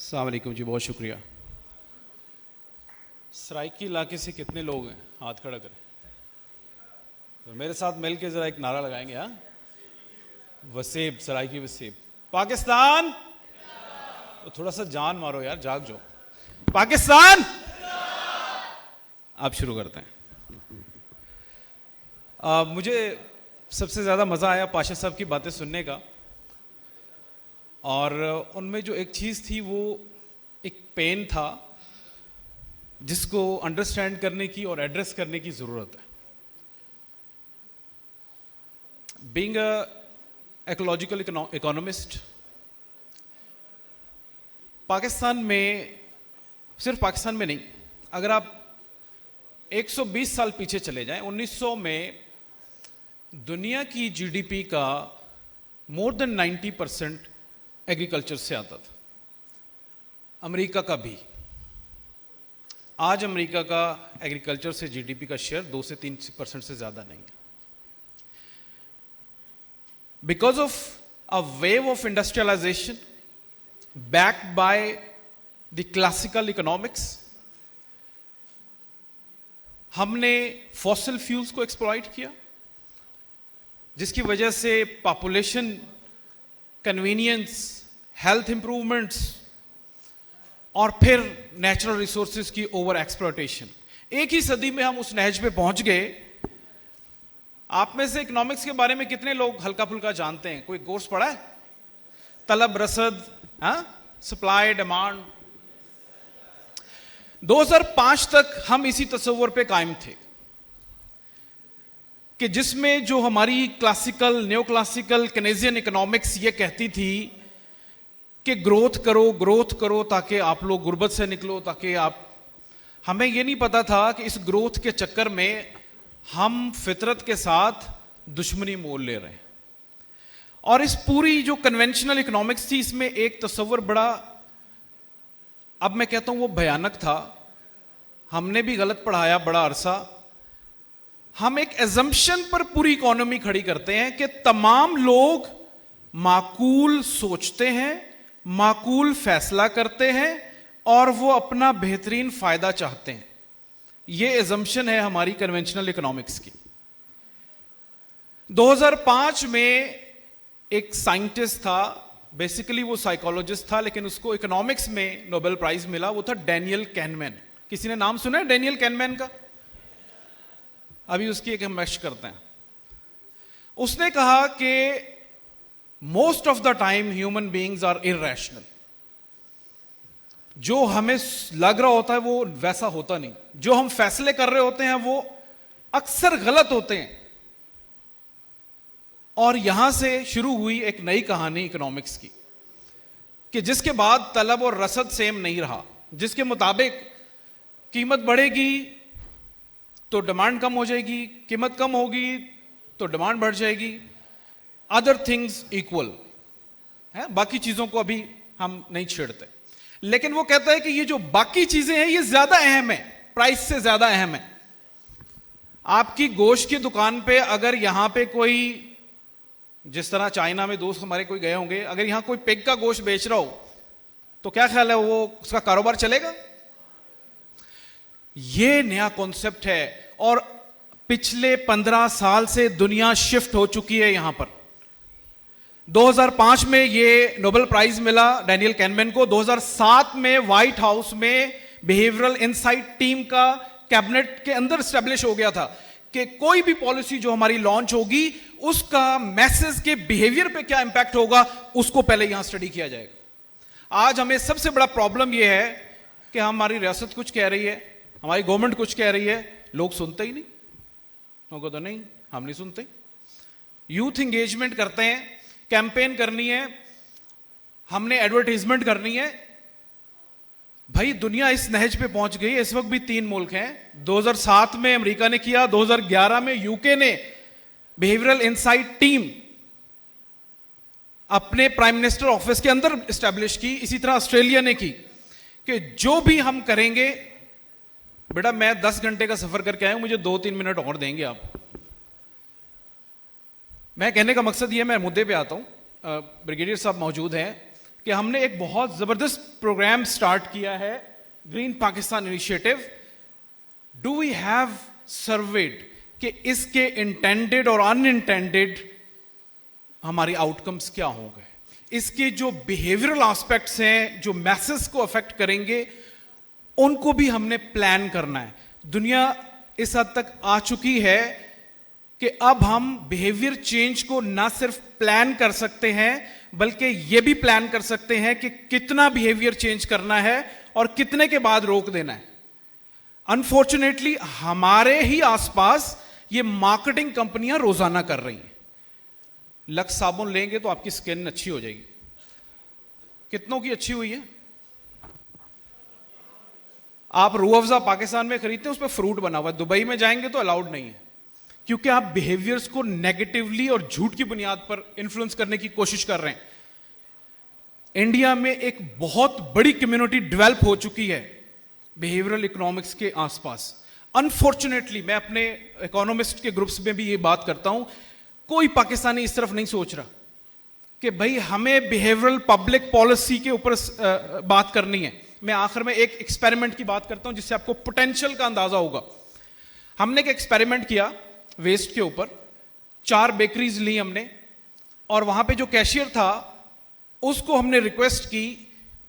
अस्सलाम वालेकुम जी, बहुत शुक्रिया। सराइकी इलाके से कितने लोग हैं? हाथ खड़ा करें। तो मेरे साथ मिल के ज़रा एक नारा लगाएंगे। हाँ, वसेब, सराइकी वसेब। पाकिस्तान, तो थोड़ा सा जान मारो यार, जाग जाओ। पाकिस्तान। आप शुरू करते हैं। मुझे सबसे ज़्यादा मज़ा आया पाशा साहब की बातें सुनने का, और उनमें जो एक चीज़ थी वो एक पेन था जिसको अंडरस्टैंड करने की और एड्रेस करने की ज़रूरत है। Being a ecological economist, Pakistan में, सिर्फ पाकिस्तान में नहीं, अगर आप 120 साल पीछे चले जाएं, 1900 में दुनिया की जीडीपी का मोर देन 90% एग्रीकल्चर से आता था। अमेरिका का भी। आज अमेरिका का एग्रीकल्चर से जीडीपी का शेयर 2 से 3% से ज्यादा नहीं है। Because of a wave of industrialisation backed by the classical economics, हमने फॉसिल फ्यूल्स को एक्सप्लॉइट किया, जिसकी वजह से पॉपुलेशन, कन्वीनियंस, हेल्थ इंप्रूवमेंट्स और फिर नेचुरल रिसोर्सेज की ओवर एक्सप्लॉयटेशन। एक ही सदी में हम उस नहज पे पहुंच गए। आप में से इकोनॉमिक्स के बारे में कितने लोग हल्का फुल्का जानते हैं? कोई कोर्स पढ़ा है? तलब रसद, सप्लाई डिमांड। 2005 तक हम इसी तस्वर पे कायम थे कि जिसमें जो हमारी क्लासिकल, न्यो क्लासिकल केनेजियन इकोनॉमिक्स ये कहती थी कि ग्रोथ करो ताकि आप लोग गुर्बत से निकलो, ताकि आप, हमें ये नहीं पता था कि इस ग्रोथ के चक्कर में हम फितरत के साथ दुश्मनी मोल ले रहे हैं। और इस पूरी जो कन्वेंशनल इकोनॉमिक्स थी, इसमें एक तस्वर बड़ा, अब मैं कहता हूं वो भयानक था। हमने भी गलत पढ़ाया बड़ा अरसा। हम एक एजम्पशन पर पूरी इकोनॉमी खड़ी करते हैं कि तमाम लोग माकूल सोचते हैं, माकूल फैसला करते हैं और वो अपना बेहतरीन फायदा चाहते हैं। ये एजम्पशन है हमारी कन्वेंशनल इकोनॉमिक्स की। 2005 में एक साइंटिस्ट था, बेसिकली वो साइकोलॉजिस्ट था, लेकिन उसको इकोनॉमिक्स में नोबेल प्राइज मिला। वो था डैनियल कैनमैन। किसी ने नाम सुना है डैनियल कैनमैन का? अभी उसकी एक हम मशक करते हैं। उसने कहा कि most of the time human beings are irrational. जो हमें लग रहा होता है वो वैसा होता नहीं, जो हम फैसले कर रहे होते हैं वो अक्सर गलत होते हैं। और यहां से शुरू हुई एक नई कहानी इकोनॉमिक्स की, कि जिसके बाद तलब और रसद सेम नहीं रहा, जिसके मुताबिक कीमत बढ़ेगी तो डिमांड कम हो जाएगी, कीमत कम होगी तो डिमांड बढ़ जाएगी, अदर थिंग्स इक्वल है। बाकी चीजों को अभी हम नहीं छेड़ते, लेकिन वो कहता है कि ये जो बाकी चीजें हैं ये ज्यादा अहम है, प्राइस से ज्यादा अहम है। आपकी गोश्त की दुकान पे अगर यहां पे कोई, जिस तरह चाइना में दोस्त हमारे कोई गए होंगे, अगर यहां कोई पिग का गोश्त बेच रहा हो तो क्या ख्याल है, वो उसका कारोबार चलेगा? ये नया कॉन्सेप्ट है और पिछले 15 साल से दुनिया शिफ्ट हो चुकी है यहां पर। 2005 में ये नोबेल प्राइज मिला डैनियल कैनमैन को। 2007 में व्हाइट हाउस में बिहेवियरल इनसाइट टीम का कैबिनेट के अंदर स्टैब्लिश हो गया था कि कोई भी पॉलिसी जो हमारी लॉन्च होगी उसका मैसेज के बिहेवियर पे क्या इंपैक्ट होगा, उसको पहले यहां स्टडी किया जाएगा। आज हमें सबसे बड़ा प्रॉब्लम यह है कि हमारी रियासत कुछ कह रही है, हमारी गवर्नमेंट कुछ कह रही है, लोग सुनते ही नहीं। लोगों तो नहीं, हम नहीं सुनते। यूथ इंगेजमेंट करते हैं, कैंपेन करनी है, हमने एडवर्टाइजमेंट करनी है। भाई दुनिया इस नहज पे पहुंच गई है। इस वक्त भी 3 मुल्क हैं। 2007 में अमेरिका ने किया, 2011 में यूके ने बिहेवियरल इनसाइट टीम अपने प्राइम मिनिस्टर ऑफिस के अंदर एस्टैब्लिश की। इसी तरह ऑस्ट्रेलिया ने की कि जो भी हम करेंगे, बेटा मैं 10 घंटे का सफर करके आया हूं, मुझे 2-3 मिनट और देंगे आप। मैं कहने का मकसद यह, मैं मुद्दे पे आता हूं। ब्रिगेडियर साहब मौजूद हैं कि हमने एक बहुत जबरदस्त प्रोग्राम स्टार्ट किया है, green Pakistan initiative. Do we have surveyed कि इसके इंटेंडेड और अनइंटेंडेड हमारी आउटकम्स क्या होंगे, इसके जो बिहेवियरल एस्पेक्ट्स हैं जो मैसेज को अफेक्ट करेंगे, उनको भी हमने प्लान करना है। दुनिया इस हद तक आ चुकी है कि अब हम बिहेवियर चेंज को ना सिर्फ प्लान कर सकते हैं बल्कि यह भी प्लान कर सकते हैं कि कितना बिहेवियर चेंज करना है और कितने के बाद रोक देना है। अनफॉर्चुनेटली हमारे ही आसपास ये मार्केटिंग कंपनियां रोजाना कर रही हैं। लक्स साबुन लेंगे तो आपकी स्किन अच्छी हो जाएगी। कितनों की अच्छी हुई है? आप रूह अफ़ज़ा पाकिस्तान में खरीदते हैं, उस पर फ्रूट बना हुआ है। दुबई में जाएंगे तो अलाउड नहीं है, क्योंकि आप बिहेवियर्स को नेगेटिवली और झूठ की बुनियाद पर इन्फ्लुएंस करने की कोशिश कर रहे हैं। इंडिया में एक बहुत बड़ी कम्युनिटी डेवलप हो चुकी है बिहेवियरल इकोनॉमिक्स के आसपास। अनफॉर्चुनेटली मैं अपने इकोनॉमिस्ट के ग्रुप्स में भी ये बात करता हूं, कोई पाकिस्तानी इस तरफ नहीं सोच रहा कि भाई हमें बिहेवियरल पब्लिक पॉलिसी के ऊपर बात करनी है। मैं आखिर में एक एक्सपेरिमेंट की बात करता हूं जिससे आपको पोटेंशियल का अंदाजा होगा। हमने एक एक्सपेरिमेंट किया वेस्ट के ऊपर। 4 बेकरीज ली हमने और वहां पे जो कैशियर था उसको हमने रिक्वेस्ट की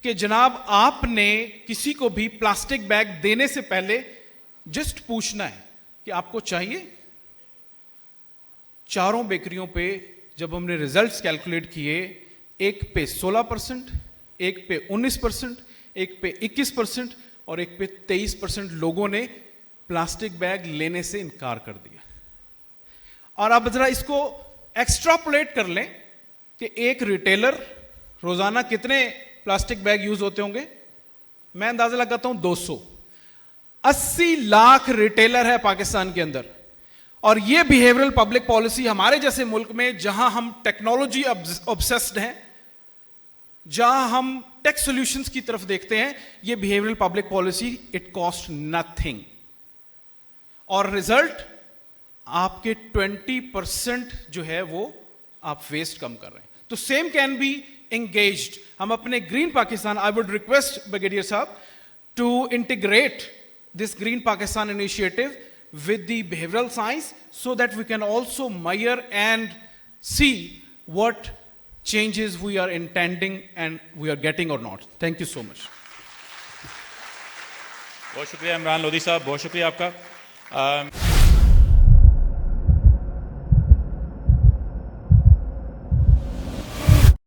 कि जनाब आपने किसी को भी प्लास्टिक बैग देने से पहले जस्ट पूछना है कि आपको चाहिए। 4 बेकरियों पे जब हमने रिजल्ट्स कैलकुलेट किए, एक पे 16%, एक पे 19%, एक पे 21% और एक पे 23% लोगों ने प्लास्टिक बैग लेने से इनकार कर दिया। और अब जरा इसको एक्स्ट्रापोलेट कर लें कि एक रिटेलर रोजाना कितने प्लास्टिक बैग यूज होते होंगे। मैं अंदाजा लगाता हूं 200। 80 लाख रिटेलर है पाकिस्तान के अंदर। और यह बिहेवियरल पब्लिक पॉलिसी हमारे जैसे मुल्क में जहां हम टेक्नोलॉजी ऑब्सेस्ड हैं, जहां हम टेक सॉल्यूशंस की तरफ देखते हैं, यह behavioural public policy it cost nothing. और रिजल्ट आपके 20% जो है वो आप वेस्ट कम कर रहे हैं। तो सेम कैन बी engaged। हम अपने green Pakistan, I would request brigadier साहब to integrate this green Pakistan initiative with the behavioral science so that we can also measure and see what changes we are intending and we are getting or not. Thank you so much. बहुत शुक्रिया इमरान लोधी साहब, बहुत शुक्रिया आपका।